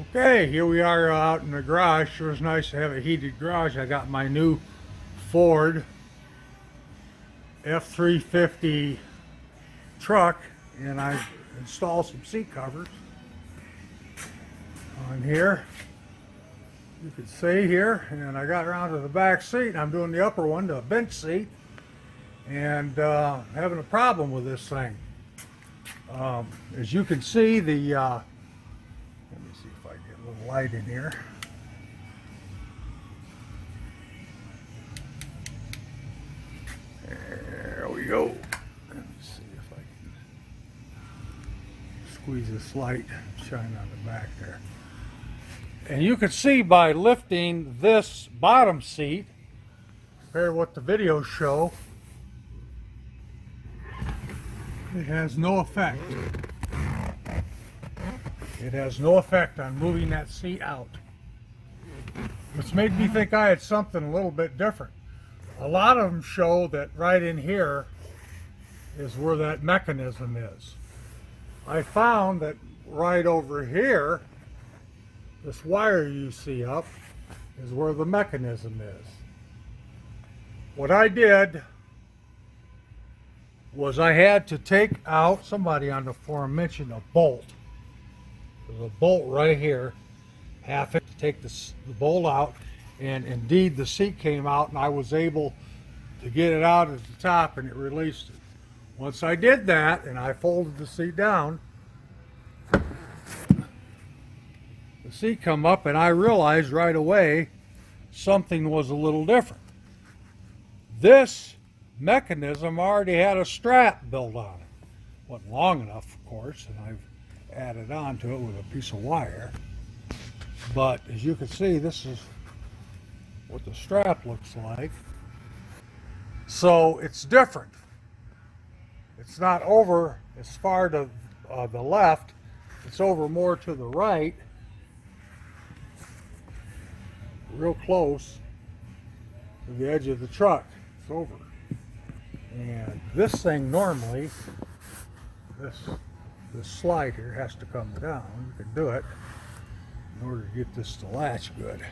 Okay, here we are out in the garage. Sure is nice to have a heated garage. I got my new Ford F-350 truck and I installed some seat covers on here. You can see here, and I got around to the back seat and I'm doing the upper one, the bench seat, and having a problem with this thing. As you can see, let me see if I get a little light in here. There we go. Let me see if I can squeeze this light, shine on the back there. And you can see by lifting this bottom seat, compared to what the videos show, it has no effect. It has no effect on moving that seat out. Which made me think I had something a little bit different. A lot of them show that right in here is where that mechanism is. I found that right over here, this wire you see up, is where the mechanism is. What I did was I had to take out, somebody on the forum mentioned a bolt. There's a bolt right here, half it, to take the bolt out, and indeed the seat came out and I was able to get it out at the top and it released it. Once I did that and I folded the seat down, the seat come up and I realized right away something was a little different. This mechanism already had a strap built on it. Wasn't long enough, of course, and I've added on to it with a piece of wire. But as you can see, this is what the strap looks like. So it's different. It's not over as far to the left. It's over more to the right. Real close to the edge of the truck. It's over. And this thing normally, this slide here has to come down. You can do it in order to get this to latch good.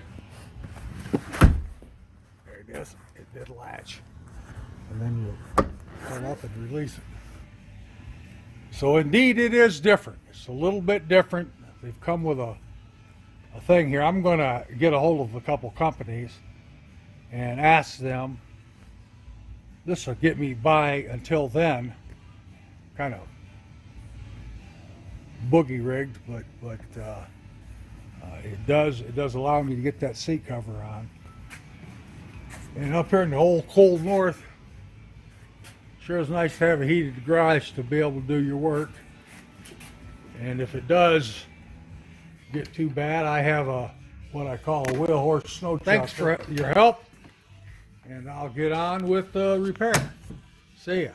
There it is. It did latch. And then you pull up and release it. So indeed it is different. It's a little bit different. They've come with a thing here. I'm going to get a hold of a couple companies and ask them. This will get me by until then, kind of boogie rigged, but it does allow me to get that seat cover on. And up here in the old cold north, sure is nice to have a heated garage to be able to do your work. And if it does get too bad, I have what I call a wheel horse snow chucker. Thanks for your help. And I'll get on with the repair. See ya.